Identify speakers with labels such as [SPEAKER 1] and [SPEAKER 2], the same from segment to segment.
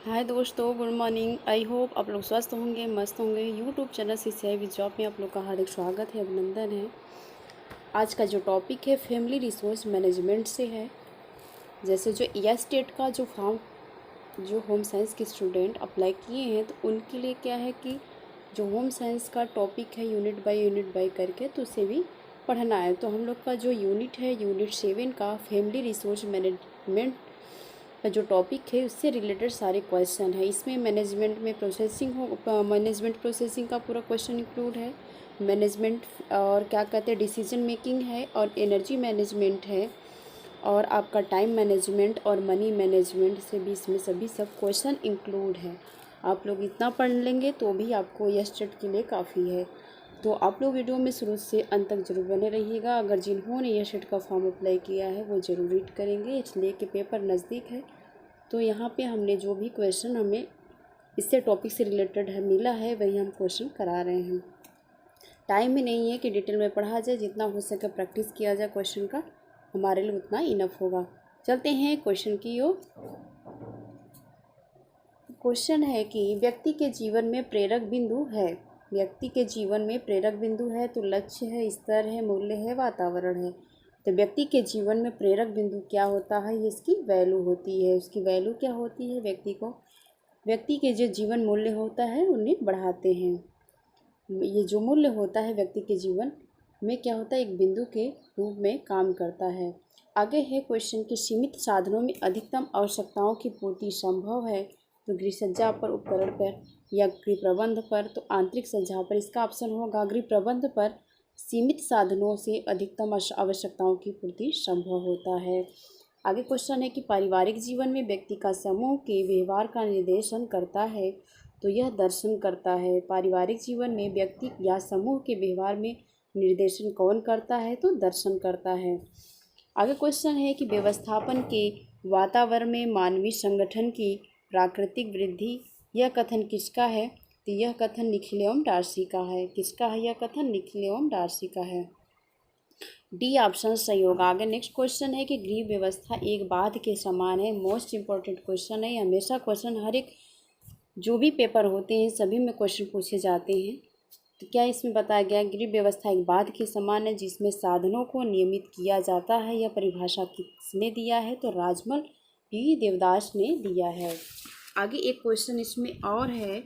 [SPEAKER 1] हाय दोस्तों, good morning. I hope आप लोग स्वस्थ होंगे, मस्त होंगे। YouTube channel CCI with job में आप लोग का हार्दिक स्वागत है, अभिनंदन है। आज का जो टॉपिक है फैमिली रिसोर्स मैनेजमेंट से है। जैसे जो स्टेट का जो फॉर्म जो होम साइंस के स्टूडेंट अप्लाई किए हैं तो उनके लिए क्या है कि जो होम साइंस का टॉपिक है यूनिट बाय करके तो उसे भी पढ़ना है। तो हम लोग का जो यूनिट है यूनिट 7 का फैमिली रिसोर्स मैनेजमेंट का जो टॉपिक है उससे रिलेटेड सारे क्वेश्चन है। इसमें मैनेजमेंट प्रोसेसिंग का पूरा क्वेश्चन इंक्लूड है। मैनेजमेंट और क्या कहते हैं डिसीजन मेकिंग है, और एनर्जी मैनेजमेंट है, और आपका टाइम मैनेजमेंट और मनी मैनेजमेंट से भी इसमें सब क्वेश्चन इंक्लूड है। आप लोग इतना पढ़ लेंगे तो भी आपको यह स्टेट के लिए काफ़ी है। तो आप लोग वीडियो में शुरू से अंत तक जरूर बने रहिएगा। अगर जिन्होंने यह सेट का फॉर्म अप्लाई किया है वो ज़रूर रीड करेंगे, इसलिए कि पेपर नज़दीक है। तो यहाँ पे हमने जो भी क्वेश्चन हमें इससे टॉपिक से रिलेटेड है मिला है वही हम क्वेश्चन करा रहे हैं। टाइम ही नहीं है कि डिटेल में पढ़ा जाए, जितना हो सके प्रैक्टिस किया जाए क्वेश्चन का, हमारे लिए उतना इनफ होगा। चलते हैं क्वेश्चन की ओर। क्वेश्चन है कि व्यक्ति के जीवन में प्रेरक बिंदु है। व्यक्ति के जीवन में प्रेरक बिंदु है तो लक्ष्य है, स्तर है, मूल्य है, वातावरण है। तो व्यक्ति के जीवन में प्रेरक बिंदु क्या होता है, ये इसकी वैल्यू होती है। उसकी वैल्यू क्या होती है, व्यक्ति के जो जीवन मूल्य होता है उन्हें बढ़ाते हैं। ये जो मूल्य होता है व्यक्ति के जीवन में क्या होता है, एक बिंदु के रूप में काम करता है। आगे है क्वेश्चन कि सीमित साधनों में अधिकतम आवश्यकताओं की पूर्ति संभव है। तो गृह सज्जा पर, उपकरण पर या गृह प्रबंध पर, तो आंतरिक सज्जा पर। इसका ऑप्शन होगा गृह प्रबंध पर। सीमित साधनों से अधिकतम आवश्यकताओं की पूर्ति संभव होता है। आगे क्वेश्चन है कि पारिवारिक जीवन में व्यक्ति का समूह के व्यवहार का निर्देशन करता है। तो यह दर्शन करता है। पारिवारिक जीवन में व्यक्ति या समूह के व्यवहार में निर्देशन कौन करता है, तो दर्शन करता है। आगे क्वेश्चन है कि व्यवस्थापन के वातावरण में मानवीय संगठन की प्राकृतिक वृद्धि, यह कथन किसका है। तो यह कथन निखिल एवं डार्सी का है। किसका है यह कथन, निखिल एवं डार्सी का है। डी ऑप्शन सही होगा। आगे नेक्स्ट क्वेश्चन है कि गृह व्यवस्था एक बांध के समान है। मोस्ट इंपॉर्टेंट क्वेश्चन है। हमेशा क्वेश्चन हर एक जो भी पेपर होते हैं सभी में क्वेश्चन पूछे जाते हैं। तो क्या इसमें बताया गया, गृह व्यवस्था एक बांध के समान है जिसमें साधनों को नियमित किया जाता है। यह परिभाषा किसने दिया है, तो राजमल पी देवदास ने दिया है। आगे एक क्वेश्चन इसमें और है,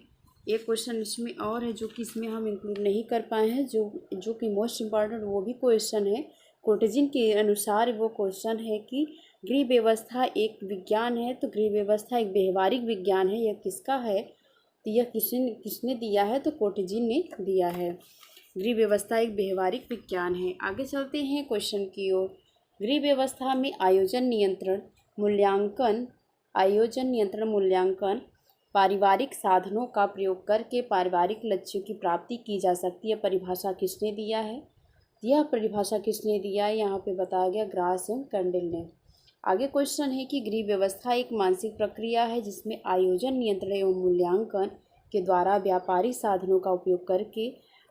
[SPEAKER 1] जो कि इसमें हम इंक्लूड नहीं कर पाए हैं, जो कि मोस्ट इम्पॉर्टेंट वो भी क्वेश्चन है। कोटेजिन के अनुसार वो क्वेश्चन है कि गृह व्यवस्था एक विज्ञान है। तो गृह व्यवस्था एक व्यवहारिक विज्ञान है, यह किसका है, तो यह किसने दिया है, तो कोटेजिन ने दिया है। गृह व्यवस्था एक व्यवहारिक विज्ञान है। आगे चलते हैं क्वेश्चन की ओर। गृह व्यवस्था में आयोजन नियंत्रण मूल्यांकन पारिवारिक साधनों का प्रयोग करके पारिवारिक लक्ष्यों की प्राप्ति की जा सकती है। परिभाषा किसने दिया है, यह परिभाषा किसने दिया है, यहाँ पे बताया गया ग्रास एवं कैंडल ने। आगे क्वेश्चन है कि गृह व्यवस्था एक मानसिक प्रक्रिया है जिसमें आयोजन, नियंत्रण एवं मूल्यांकन के द्वारा व्यापारिक साधनों का उपयोग करके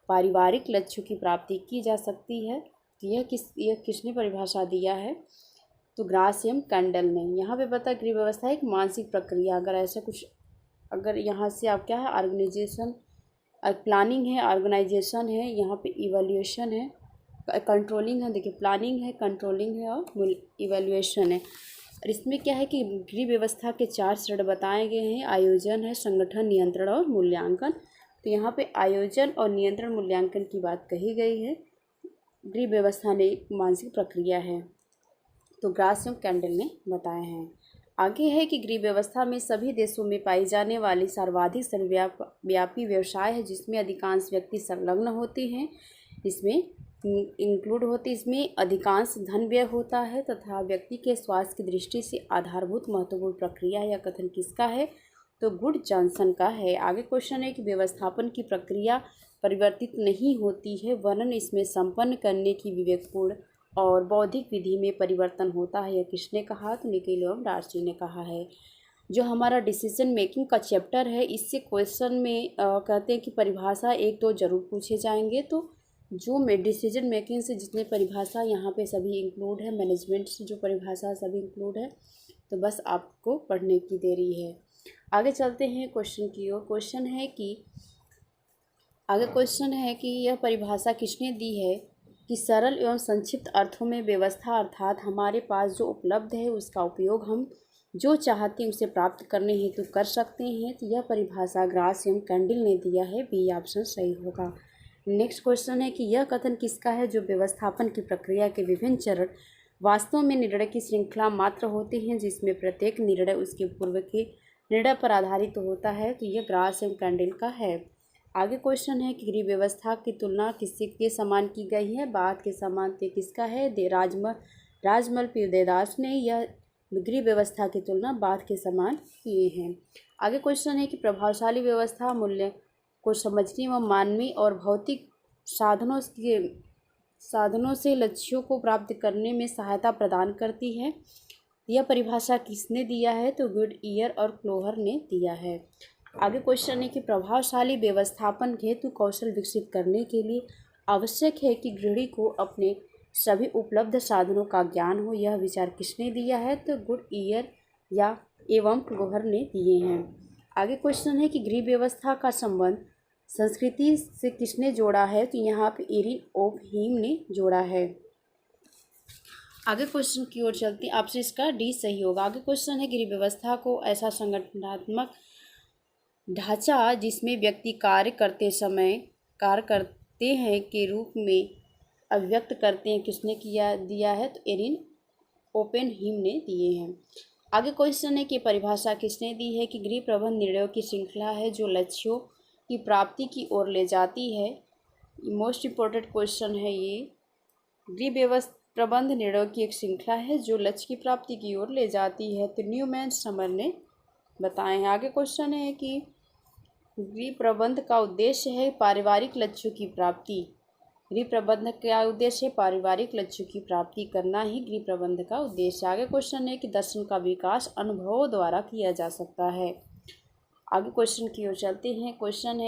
[SPEAKER 1] पारिवारिक लक्ष्यों की प्राप्ति की जा सकती है। तो यह किसने परिभाषा दिया है, तो ग्रास एवं कैंडल ने। यहाँ पे बता गृह व्यवस्था एक मानसिक प्रक्रिया, अगर यहाँ से आप क्या है, ऑर्गेनाइजेशन प्लानिंग है, ऑर्गेनाइजेशन है, यहाँ पे इवैल्यूएशन है, कंट्रोलिंग है। देखिए प्लानिंग है, कंट्रोलिंग है और इवैल्यूएशन है। और इसमें क्या है कि गृह व्यवस्था के 4 चरण बताए गए हैं। आयोजन है, संगठन, नियंत्रण और मूल्यांकन। तो यहाँ पे आयोजन और नियंत्रण मूल्यांकन की बात कही गई है। गृह व्यवस्था ने एक मानसिक प्रक्रिया है, तो ग्रास एवं कैंडल ने बताए हैं। आगे है कि गृह व्यवस्था में सभी देशों में पाई जाने वाली सर्वाधिक सर्वव्यापी व्यवसाय है जिसमें अधिकांश व्यक्ति संलग्न होते हैं। इसमें अधिकांश धन व्यय होता है तथा व्यक्ति के स्वास्थ्य की दृष्टि से आधारभूत महत्वपूर्ण प्रक्रिया है। यह कथन किसका है, तो गुड जॉनसन का है। आगे क्वेश्चन है कि व्यवस्थापन की प्रक्रिया परिवर्तित नहीं होती है वरन इसमें संपन्न करने की विवेकपूर्ण और बौद्धिक विधि में परिवर्तन होता है। यह किसने कहा, तो निखिल एवं डार्सी ने कहा है। जो हमारा डिसीजन मेकिंग का चैप्टर है इससे क्वेश्चन में कहते हैं कि परिभाषा 1-2 जरूर पूछे जाएंगे। तो जो डिसीजन मेकिंग से जितने परिभाषा यहाँ पे सभी इंक्लूड है, मैनेजमेंट से जो परिभाषा सभी इंक्लूड है, तो बस आपको पढ़ने की देरी है। आगे चलते हैं क्वेश्चन की ओर। क्वेश्चन है कि यह परिभाषा किसने दी है कि सरल एवं संक्षिप्त अर्थों में व्यवस्था अर्थात हमारे पास जो उपलब्ध है उसका उपयोग हम जो चाहते हैं उसे प्राप्त करने हेतु कर सकते हैं। तो यह परिभाषा ग्रास एवं कैंडिल ने दिया है, बी ऑप्शन सही होगा। नेक्स्ट क्वेश्चन है कि यह कथन किसका है जो व्यवस्थापन की प्रक्रिया के विभिन्न चरण वास्तव में निर्णय की श्रृंखला मात्र होते हैं जिसमें प्रत्येक निर्णय उसके पूर्व के निर्णय पर आधारित होता है। तो यह ग्रास एवं कैंडिल का है। आगे क्वेश्चन है कि गृह व्यवस्था की तुलना किससे के समान की गई है, बात के समान ते किसका है, राजमल देवदास ने यह गृह व्यवस्था की तुलना बात के समान किए हैं। आगे क्वेश्चन है कि प्रभावशाली व्यवस्था मूल्य को समझने व मानवीय और भौतिक साधनों से लक्ष्यों को प्राप्त करने में सहायता प्रदान करती है। यह परिभाषा किसने दिया है, तो गुडईयर और क्लोहर ने दिया है। आगे क्वेश्चन है कि प्रभावशाली व्यवस्थापन हेतु कौशल विकसित करने के लिए आवश्यक है कि गृहिणी को अपने सभी उपलब्ध साधनों का ज्ञान हो। यह विचार किसने दिया है, तो गुडईयर या एवं क्लोहर ने दिए हैं। आगे क्वेश्चन है कि गृह व्यवस्था का संबंध संस्कृति से किसने जोड़ा है, तो यहाँ पे एरिन ओफ हीम ने जोड़ा है। आगे क्वेश्चन की ओर चलते हैं, आपसे इसका डी सही होगा। आगे क्वेश्चन है गृह व्यवस्था को ऐसा संगठनात्मक ढांचा जिसमें व्यक्ति कार्य करते हैं के रूप में अभिव्यक्त करते हैं किसने दिया है, तो एरिन ओपेनहीम ने दिए हैं। आगे क्वेश्चन है कि परिभाषा किसने दी है कि गृह प्रबंध निर्णयों की श्रृंखला है जो लक्ष्यों की प्राप्ति की ओर ले जाती है। मोस्ट इम्पोर्टेंट क्वेश्चन है ये। गृह प्रबंध निर्णयों की एक श्रृंखला है जो लक्ष्य की प्राप्ति की ओर ले जाती है, तो न्यूमैन समर ने बताए हैं। आगे क्वेश्चन है कि गृह प्रबंध का उद्देश्य है पारिवारिक लक्ष्यों की प्राप्ति। गृह प्रबंध का उद्देश्य है पारिवारिक लक्ष्यों की प्राप्ति करना ही गृह प्रबंध का उद्देश्य। आगे क्वेश्चन है कि दर्शन का विकास अनुभवों द्वारा किया जा सकता है। आगे क्वेश्चन की ओर चलते हैं। दर्शन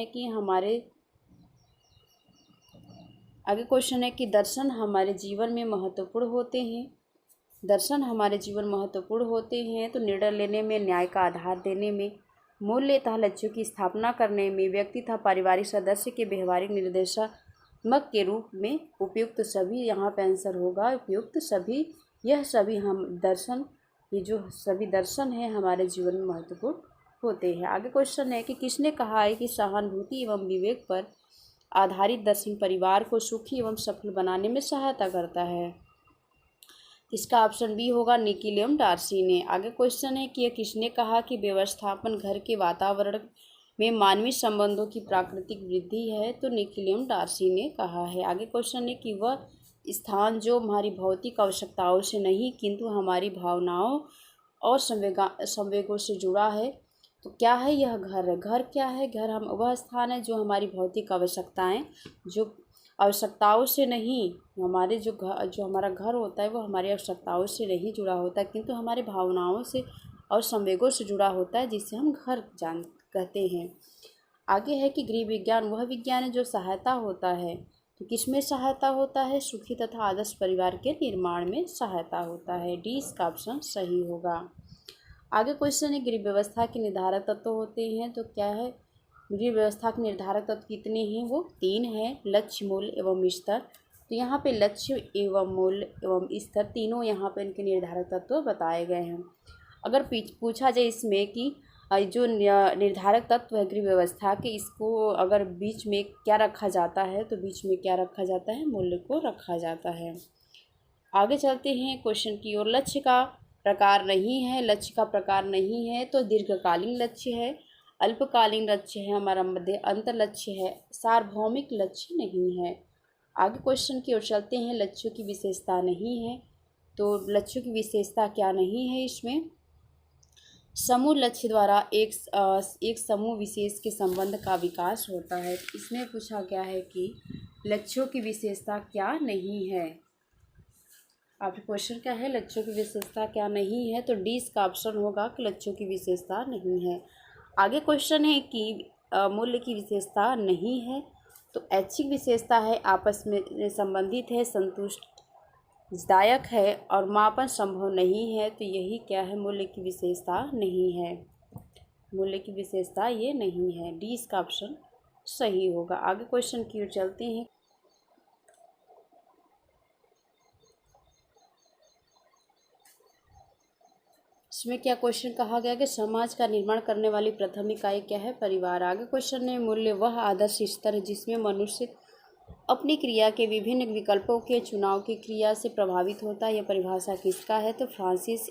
[SPEAKER 1] हमारे जीवन में महत्वपूर्ण होते हैं। तो निर्णय लेने में, न्याय का आधार देने में, मूल्य तथा लक्ष्यों की स्थापना करने में, व्यक्ति तथा पारिवारिक सदस्य के व्यवहारिक निर्देशात्मक के रूप में उपयुक्त सभी, यहाँ पे आंसर होगा उपयुक्त सभी। ये जो सभी दर्शन हैं हमारे जीवन में महत्वपूर्ण होते हैं। आगे क्वेश्चन है कि किसने कहा है कि सहानुभूति एवं विवेक पर आधारित दर्शन परिवार को सुखी एवं सफल बनाने में सहायता करता है। इसका ऑप्शन बी होगा निकिलियम डार्सी ने। आगे क्वेश्चन है कि यह किसने कहा कि व्यवस्थापन घर के वातावरण में मानवीय संबंधों की प्राकृतिक वृद्धि है, तो निकिलियम डार्सी ने कहा है। आगे क्वेश्चन है कि वह स्थान जो हमारी भौतिक आवश्यकताओं से नहीं किंतु हमारी भावनाओं और संवेगों से जुड़ा है, तो क्या है यह घर है। घर क्या है, घर वह स्थान है जो हमारी भौतिक आवश्यकताओं से नहीं, जो हमारा घर होता है वो हमारी आवश्यकताओं से नहीं जुड़ा होता किंतु हमारी भावनाओं से और संवेगों से जुड़ा होता है, जिसे हम घर कहते हैं। आगे है कि गृह विज्ञान वह विज्ञान है जो सहायता होता है, तो किसमें सहायता होता है, सुखी तथा आदर्श परिवार के निर्माण में सहायता होता है। डी इसका ऑप्शन सही होगा। आगे क्वेश्चन है गृह व्यवस्था के निर्धारक तत्व होते हैं, तो क्या है गृह व्यवस्था के निर्धारक तत्व कितने हैं, वो 3 हैं, लक्ष्य, मूल्य एवं स्तर। तो यहाँ पे लक्ष्य एवं मूल्य एवं स्तर तीनों यहाँ पे इनके निर्धारक तत्व बताए गए हैं। अगर पूछा जाए इसमें कि जो निर्धारक तत्व है गृह व्यवस्था के, इसको अगर बीच में क्या रखा जाता है, तो बीच में क्या रखा जाता है, मूल्य को रखा जाता है। आगे चलते हैं क्वेश्चन की ओर। लक्ष्य का प्रकार नहीं है, तो दीर्घकालीन लक्ष्य है, अल्पकालीन लक्ष्य है, हमारा मध्य अंतर लक्ष्य है, सार्वभौमिक लक्ष्य नहीं है। आगे क्वेश्चन की ओर चलते हैं। लक्ष्यों की विशेषता नहीं है, तो लक्ष्यों की विशेषता क्या नहीं है, इसमें समूह लक्ष्य द्वारा एक समूह विशेष के संबंध का विकास होता है। इसमें पूछा गया है कि लक्ष्यों की विशेषता क्या नहीं है। आपके क्वेश्चन क्या है, लक्ष्यों की विशेषता क्या नहीं है, तो डी इसका ऑप्शन होगा कि लक्ष्यों की विशेषता नहीं है। आगे क्वेश्चन है कि मूल्य की विशेषता नहीं है, तो ऐच्छिक विशेषता है, आपस में संबंधित है, संतुष्टदायक है और मापन संभव नहीं है, तो यही क्या है, मूल्य की विशेषता नहीं है। मूल्य की विशेषता ये नहीं है। डी इसका ऑप्शन सही होगा। आगे क्वेश्चन की ओर चलते हैं। इसमें क्या क्वेश्चन कहा गया कि समाज का निर्माण करने वाली प्रथम इकाई क्या है? परिवार। आगे क्वेश्चन है, मूल्य वह आदर्श स्तर है जिसमें मनुष्य अपनी क्रिया के विभिन्न विकल्पों के चुनाव की क्रिया से प्रभावित होता है। यह परिभाषा किसका है? तो फ्रांसिस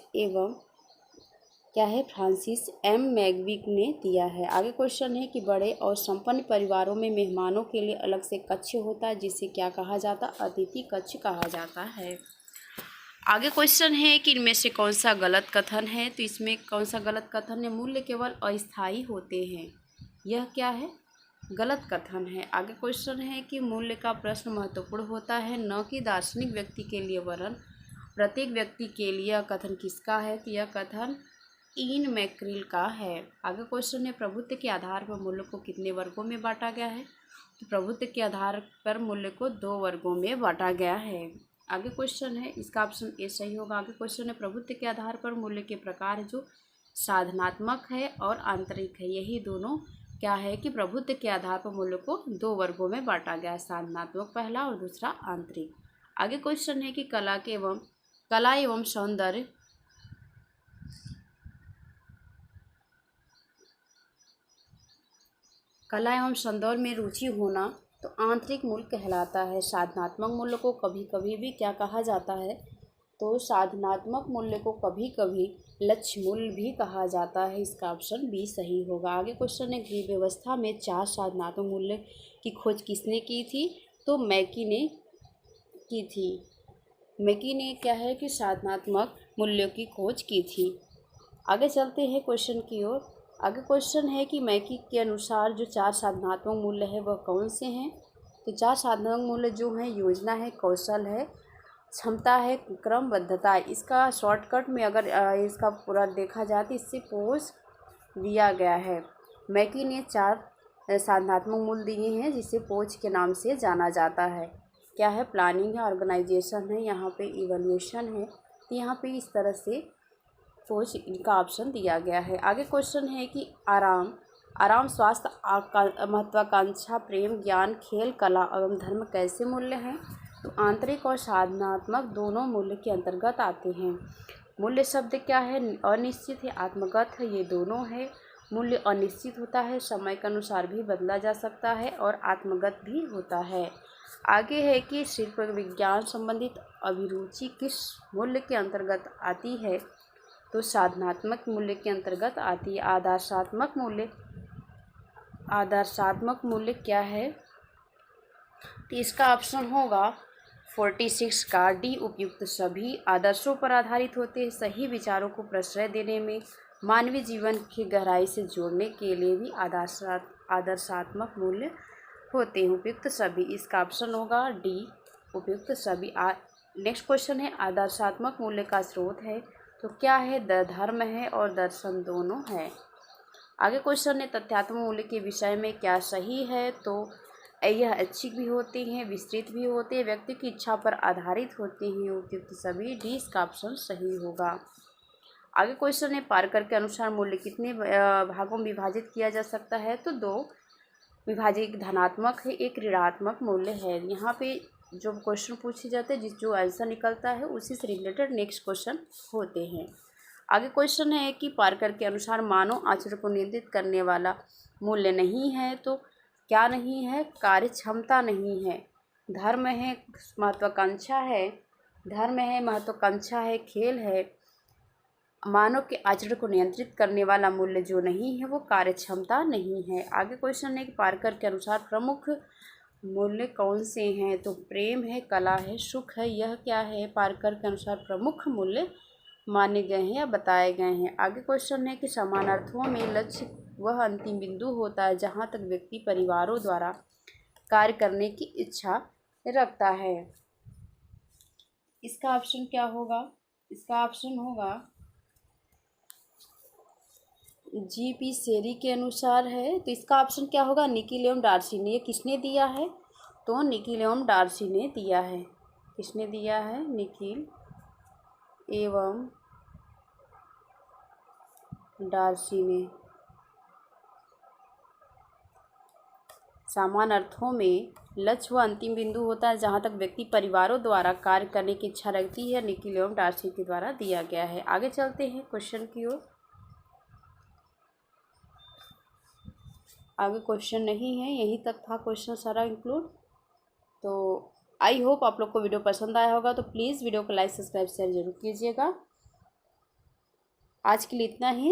[SPEAKER 1] एम मैकबीक ने दिया है। आगे क्वेश्चन है कि बड़े और संपन्न परिवारों में मेहमानों के लिए अलग से कक्ष होता है जिसे क्या कहा जाता है? अतिथि कक्ष कहा जाता है। आगे क्वेश्चन है कि इनमें से कौन सा गलत कथन है? तो इसमें कौन सा गलत कथन है? मूल्य केवल अस्थायी होते हैं, यह क्या है? गलत कथन है। आगे क्वेश्चन है कि मूल्य का प्रश्न महत्वपूर्ण होता है न कि दार्शनिक व्यक्ति के लिए वरन प्रत्येक व्यक्ति के लिए। यह कथन किसका है? तो यह कथन इन मैक्रिल का है। आगे क्वेश्चन है, प्रभुत्व के आधार पर मूल्य को कितने वर्गों में बांटा गया है? तो प्रभुत्व के आधार पर मूल्य को 2 वर्गों में बांटा गया है। आगे क्वेश्चन है, इसका ऑप्शन ए सही होगा। आगे क्वेश्चन है, प्रभुत्व के आधार पर मूल्य के प्रकार जो साधनात्मक है और आंतरिक है। यही दोनों क्या है कि प्रभुत्व के आधार पर मूल्य को 2 वर्गों में बांटा गया है, साधनात्मक पहला और दूसरा आंतरिक। आगे क्वेश्चन है कि कला एवं सौंदर्य में रुचि होना तो आंतरिक मूल्य कहलाता है। साधनात्मक मूल्य को कभी कभी भी क्या कहा जाता है? तो साधनात्मक मूल्य को कभी कभी लक्ष्य मूल्य भी कहा जाता है। इसका ऑप्शन बी सही होगा। आगे क्वेश्चन है, गृह व्यवस्था में 4 साधनात्मक मूल्य की खोज किसने की थी? तो मैकी ने की थी। मैकी ने क्या है कि साधनात्मक मूल्यों की खोज की थी। आगे चलते हैं क्वेश्चन की ओर। आगे क्वेश्चन है कि मैकी के अनुसार जो 4 साधनात्मक मूल्य है वह कौन से हैं? तो 4 साधनात्मक मूल्य जो हैं, योजना है, कौशल है, क्षमता है, क्रमबद्धता है। इसका शॉर्टकट में अगर इसका पूरा देखा जाए तो इससे पोज दिया गया है। मैकी ने 4 साधनात्मक मूल्य दिए हैं जिसे पोज के नाम से जाना जाता है। क्या है? प्लानिंग है, ऑर्गेनाइजेशन है, यहाँ पे इवैल्यूएशन है। तो यहाँ पे इस तरह से पोज इनका ऑप्शन दिया गया है। आगे क्वेश्चन है कि आराम, स्वास्थ्य, महत्वाकांक्षा, प्रेम, ज्ञान, खेल, कला एवं धर्म कैसे मूल्य हैं? तो आंतरिक और साधनात्मक दोनों मूल्य के अंतर्गत आते हैं। मूल्य शब्द क्या है? अनिश्चित है, आत्मगत है, ये दोनों है। मूल्य अनिश्चित होता है, समय के अनुसार भी बदला जा सकता है और आत्मगत भी होता है। आगे है कि शिल्प विज्ञान संबंधित अभिरुचि किस मूल्य के अंतर्गत आती है? तो साधनात्मक मूल्य के अंतर्गत आती है। आदर्शात्मक मूल्य क्या है? तो इसका ऑप्शन होगा 46 का डी। उपयुक्त सभी आदर्शों पर आधारित होते हैं। सही विचारों को प्रश्रय देने में, मानवीय जीवन की गहराई से जोड़ने के लिए भी आदर्शात्मक मूल्य होते हैं। उपयुक्त सभी, इसका ऑप्शन होगा डी, उपयुक्त सभी। नेक्स्ट क्वेश्चन है, आदर्शात्मक मूल्य का स्रोत है तो क्या है? धर्म है और दर्शन दोनों है। आगे क्वेश्चन है, तथ्यात्मक मूल्य के विषय में क्या सही है? तो यह ऐच्छिक भी होते हैं, विस्तृत भी होते हैं, व्यक्ति की इच्छा पर आधारित होते हैं। उपयुक्त सभी, डी इसका ऑप्शन सही होगा। आगे क्वेश्चन है, पार्कर के अनुसार मूल्य कितने भागों में विभाजित किया जा सकता है? तो 2 विभाजित। एक धनात्मक है, एक ऋणात्मक मूल्य है। यहाँ पे जो क्वेश्चन पूछे जाते हैं जो आंसर निकलता है उसी से रिलेटेड नेक्स्ट क्वेश्चन होते हैं। आगे क्वेश्चन है कि पार्कर के अनुसार मानव आचरण को नियंत्रित करने वाला मूल्य नहीं है तो क्या नहीं है? कार्य क्षमता नहीं है। धर्म है, महत्वाकांक्षा है, खेल है। मानव के आचरण को नियंत्रित करने वाला मूल्य जो नहीं है वो कार्य क्षमता नहीं है। आगे क्वेश्चन है कि पार्कर के अनुसार प्रमुख मूल्य कौन से हैं? तो प्रेम है, कला है, सुख है। यह क्या है? पार्कर के अनुसार प्रमुख मूल्य माने गए हैं या बताए गए हैं। आगे क्वेश्चन है कि समान अर्थों में लक्ष्य वह अंतिम बिंदु होता है जहां तक व्यक्ति परिवारों द्वारा कार्य करने की इच्छा रखता है। इसका ऑप्शन क्या होगा? इसका ऑप्शन होगा जी.पी. शेरी के अनुसार है। तो इसका ऑप्शन क्या होगा? निकिल एवं डार्सी ने। ये किसने दिया है? तो निकिल एवं डार्सी ने दिया है। किसने दिया है? निकिल एवं डार्सी ने। सामान्य अर्थों में लक्ष्य व अंतिम बिंदु होता है जहाँ तक व्यक्ति परिवारों द्वारा कार्य करने की इच्छा रखती है। निखिल एवं डार्सी के द्वारा दिया गया है। आगे चलते हैं क्वेश्चन की ओर। आगे क्वेश्चन नहीं है, यहीं तक था क्वेश्चन सारा इंक्लूड। तो आई होप आप लोग को वीडियो पसंद आया होगा, तो प्लीज़ वीडियो को लाइक सब्सक्राइब शेयर जरूर कीजिएगा। आज के लिए इतना ही।